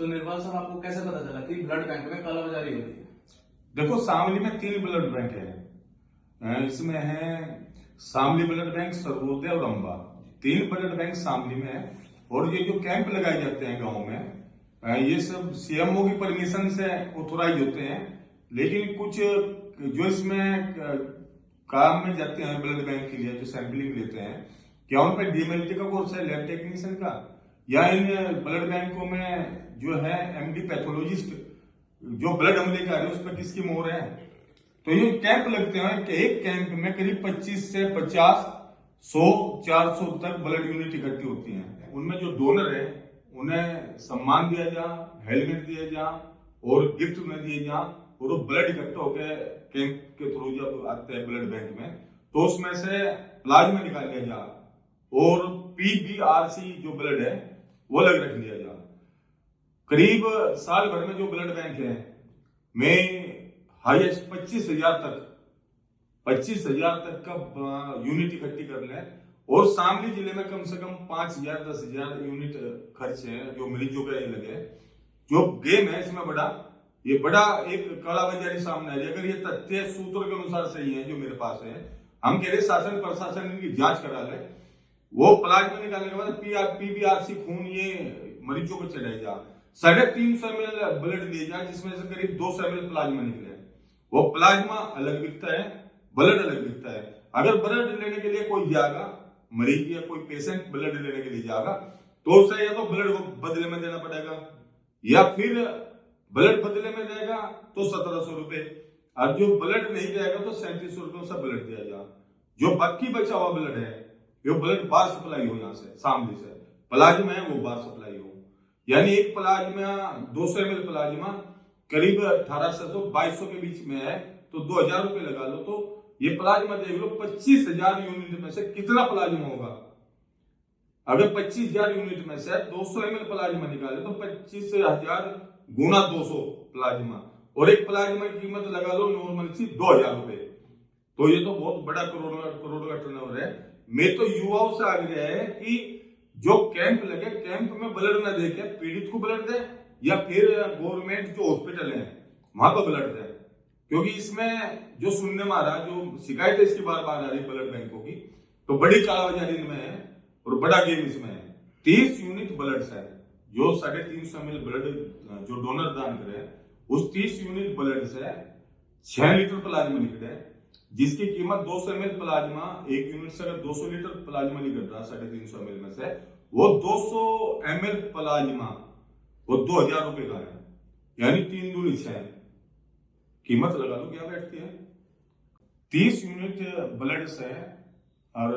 तो निर्वाल साहब, आपको कैसे पता चला कि ब्लड बैंक में कालाबाजारी हो रही है? देखो, शामली में 3 ब्लड बैंक है। इसमें है शामली ब्लड बैंक, सर्वोदय और अम्बा। 3 ब्लड बैंक शामली में है। और ये जो कैंप लगाए जाते हैं गांव में, ये सब सीएमओ की परमिशन से ऑथोराइज होते हैं। लेकिन कुछ जो इसमें काम में जाते हैं ब्लड बैंक के लिए, जो सैंपलिंग लेते हैं, क्या उन पर डीएमएलटी का कोर्स है, लैब टेक्नीशियन का, या इन ब्लड बैंकों में जो है एमडी पैथोलॉजिस्ट जो ब्लड हम लेकर आ रहे हैं उस पर किसकी मोहर है? तो ये कैंप लगते हैं कि एक कैंप में करीब 25 से 50, 100, 400 तक ब्लड यूनिट इकट्ठी होती हैं। उनमें जो डोनर है उन्हें सम्मान दिया जा, हेलमेट दिया जा और गिफ्ट उन्हें दिए जा, और वो ब्लड इकट्ठा होकर कैंप के थ्रू जब आते हैं ब्लड बैंक में तो उसमें से प्लाज्मा निकाल लिया जा और पीबीआरसी जो ब्लड है वो अलग रख लिया जा। करीब साल भर में जो ब्लड बैंक है में हाईएस्ट 25,000 तक का यूनिट इकट्ठी कर ले। और शामली जिले में कम से कम 5,000 10,000 यूनिट खर्च है जो मरीजों के लगे। जो गेम है इसमें ये बड़ा एक कालाबाजारी सामने आ रही है। अगर ये तथ्य सूत्रों के अनुसार सही है जो मेरे पास है, हम कह रहे शासन प्रशासन इनकी जांच करा ले। वो प्लाज्मा निकालने के बाद पीबीआरसी खून ये मरीजों को चढ़ाई जा, 350 ml ब्लड दिए जाए जिसमें से करीब 200 ml प्लाज्मा निकले। वो प्लाज्मा अलग बिकता है, ब्लड अलग बिकता है। अगर ब्लड लेने के लिए कोई जाएगा, मरीज या कोई पेशेंट ब्लड लेने के लिए जाएगा, तो उसे या तो ब्लड को बदले में देना पड़ेगा, या फिर ब्लड बदले में देगा तो 1700 रुपए, और जो ब्लड नहीं जाएगा तो 3700 रुपए से ब्लड दिया जा। जो बाकी बचा हुआ ब्लड है वो ब्लड बाहर सप्लाई हो, यहाँ से शामली से प्लाज्मा है वो बाहर सप्लाई हो। यानी एक प्लाज्मा 200 ml प्लाज्मा करीब 1800 से 2200 के बीच में है, तो 2000 रुपए लगा लो। तो ये प्लाज्मा देख लो 25,000 यूनिट में से कितना प्लाज्मा होगा। अगर 25,000 यूनिट में से 200 ml प्लाज्मा निकाले तो 25,000 गुना 200 प्लाज्मा, और एक प्लाज्मा की कीमत लगा लो नॉर्मल सी 2,000 रुपए। तो ये तो बहुत बड़ा करोड़ों का टर्नओवर है। मैं तो युवाओं से आग्रह है कि जो कैंप लगे, कैंप में ब्लड न देके पीड़ित को ब्लड दे, या फिर गवर्नमेंट जो हॉस्पिटल है वहां पर ब्लड दे। क्योंकि इसमें जो सुनने में आ रहा, जो शिकायत है इसकी बार बार आ रही ब्लड बैंकों की, तो बड़ी कालाबाजारी इनमें है और बड़ा गेम इसमें है। 30 यूनिट ब्लड से जो 350 ml ब्लड जो डोनर दान करे, उस 30 यूनिट ब्लड से 6 लीटर प्लाज्मा निकले, जिसकी कीमत 200 ml प्लाज्मा, एक यूनिट से अगर 200 लीटर प्लाज्मा निकल रहा 350 ml में से, वो 200 ml प्लाज्मा वो 2,000 रुपए का है। यानी 3 दूनी 6, कीमत लगा लो क्या बैठती है। 30 यूनिट ब्लड से और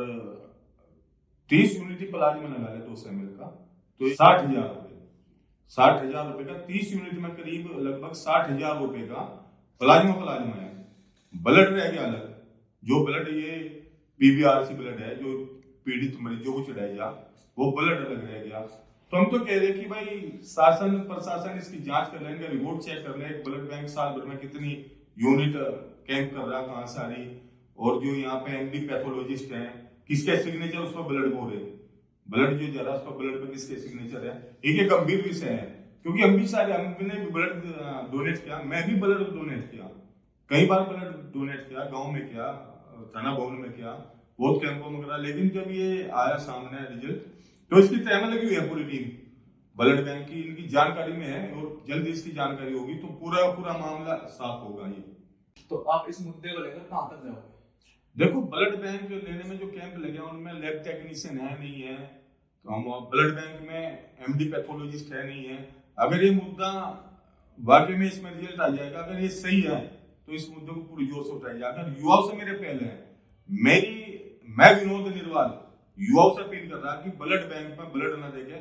30 यूनिट प्लाज्मा लगा ले 200 ml का, तो 60,000 रुपए। 60,000 रुपए का 30 यूनिट में करीब लगभग 60,000 रुपए का प्लाज्मा है। ब्लड रह गया अलग, जो ब्लड ये पीबीआरसी ब्लड है जो पीड़ित मरीजों को चढ़ाया जा, वो ब्लड अलग रह गया। तो हम तो कह रहे कि भाई शासन प्रशासन इसकी जांच कर लेंगे, रिपोर्ट चेक कर ले, ब्लड बैंक साल भर में कितनी यूनिट कैंप कर रहा, कहां से आ रही, और जो यहाँ पे एमडी पैथोलॉजिस्ट है किसके सिग्नेचर उस पर ब्लड हो रहे, ब्लड जो जा रहा है उस पर ब्लड पे किसके सिग्नेचर है। एक गंभीर विषय है, क्योंकि हमने भी ब्लड डोनेट किया, मैं भी ब्लड डोनेट किया, कई बार ब्लड डोनेट किया, गांव में किया, थाना भवन में किया, बहुत कैंपों में करा। लेकिन जब ये आया सामने रिजल्ट, तो इसकी तहमत लगी हुई है पूरी टीम ब्लड बैंक की, इनकी जानकारी में है, और जल्द इसकी जानकारी होगी तो पूरा मामला साफ होगा। ये तो आप इस मुद्दे को लेकर कहां तक जाओगे? देखो, ब्लड बैंक लेने में जो कैंप लगे उनमें लैब टेक्नीशियन है नहीं है, तो हम ब्लड बैंक में एमडी पैथोलॉजिस्ट है नहीं है। अगर ये मुद्दा वाकई में इसमें रिजल्ट आ जाएगा, अगर ये सही है तो इस मुद्दे को पूरी जोर से उठाया जाएगा। युवाओं से मेरे पहले है, मैं विनोद निर्वाल युवाओं से अपील कर रहा कि ब्लड बैंक में ब्लड न देके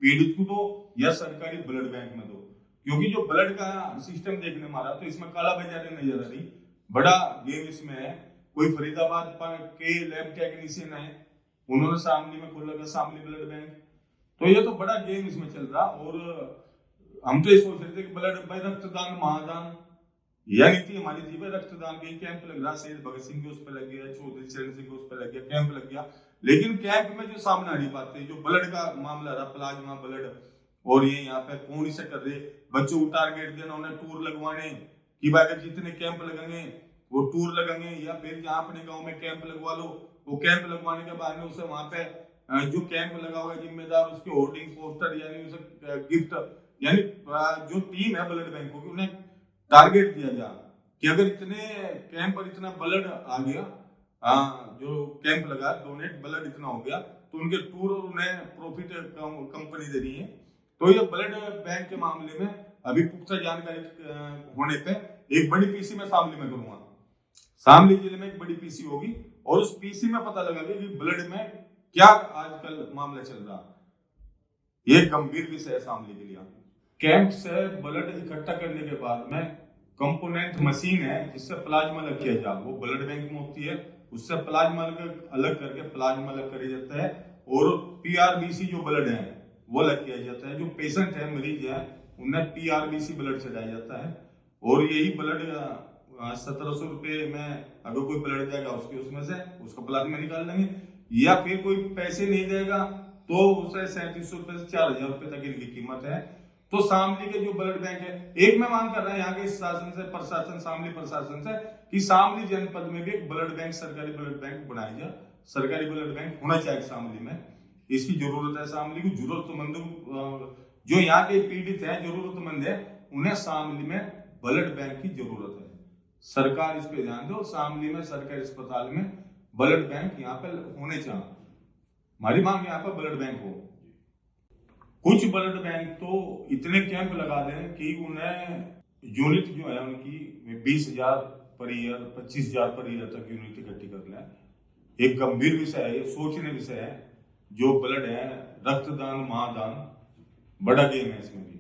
पीड़ित को दो, या सरकारी ब्लड बैंक में दो। क्योंकि जो ब्लड का सिस्टम देखने में आ रहा, तो इसमें कालाबाजारी नजर आ रही, बड़ा गेम इसमें है। कोई फरीदाबाद के लैब टेक्नीशियन है, उन्होंने शामली में खोला शामली ब्लड बैंक, तो ये तो बड़ा गेम इसमें चल रहा। और हम तो ये सोच रहे थे कि ब्लड भाई रक्तदान महादान यह नीति हमारी थी, रक्तदान के कैंप लग रहा, शहीद भगत सिंह के उस पर लग गया, चौधरी चरण सिंह के उस पर लग गया, कैंप लग गया। लेकिन कैंप में जो सामने आ रही बातें, जो ब्लड का मामला रहा, प्लाज्मा ब्लड और ये यहाँ पे कौन से कर रहे, बच्चों को टारगेट देना, उन्हें टूर लगवाने कि भाई अगर जितने कैंप लगेंगे वो टूर लगेंगे, या फिर जहाँ अपने गांव में कैंप लगवा लो, वो कैंप लगवाने के बाद में उसे वहां पे जो कैंप लगा हुआ जिम्मेदार उसके होर्डिंग पोस्टर यानी उसे गिफ्ट, यानी जो टीम है ब्लड बैंकों की उन्हें टारगेट दिया जा कि अगर इतने कैंप पर इतना ब्लड आ गया, जो कैंप लगा डोनेट ब्लड इतना हो गया तो उनके टूर और उन्हें प्रॉफिट कंपनी दे रही है। तो ये ब्लड बैंक के मामले में अभी पुख्ता जानकारी होने पे एक बड़ी पीसी में शामली में करूंगा। शामली जिले में एक बड़ी पीसी होगी और उस पीसी में पता लगेगा कि ब्लड में क्या आजकल मामला चल रहा। ये गंभीर विषय है शामली के लिए। कैंप से ब्लड इकट्ठा करने के बाद में कंपोनेंट मशीन है जिससे प्लाज्मा अलग किया जाए, वो ब्लड बैंक में होती है, उससे प्लाज्मा अलग करके प्लाज्मा अलग किया जाता है और पीआरबीसी जो ब्लड है वो अलग किया जाता है। जो पेशेंट है मरीज है उन्हें पीआरबीसी ब्लड चढ़ाया जाता है और यही ब्लड 1700 रुपए में अगर कोई ब्लड देगा उसमें से उसका प्लाज्मा निकाल लेंगे, या फिर कोई पैसे नहीं देगा तो उसे 3700 रुपए से 4000 रुपए तक इनकी कीमत है। तो शामली के जो ब्लड बैंक है, एक मैं मांग कर रहा है यहाँ के शासन से, प्रशासन, शामली प्रशासन से कि शामली जनपद में भी एक ब्लड बैंक, सरकारी ब्लड बैंक बनाया जाए। सरकारी ब्लड बैंक होना चाहिए शामली में, इसकी जरूरत है। शामली को जरूरतमंद जो यहाँ के पीड़ित है, जरूरतमंद है, उन्हें शामली में ब्लड बैंक की जरूरत है। सरकार इस पे ध्यान दो, शामली में सरकारी अस्पताल में ब्लड बैंक यहाँ पे होने चाहिए। हमारी मांग यहाँ पे ब्लड बैंक हो। कुछ ब्लड बैंक तो इतने कैंप लगा दें कि उन्हें यूनिट जो है उनकी 20,000 पर ईयर, 25,000 पर ईयर तक यूनिट इकट्ठी कर लें। एक गंभीर विषय है, ये सोचने विषय है। जो ब्लड है, रक्तदान महादान बड़ा गेम है इसमें भी।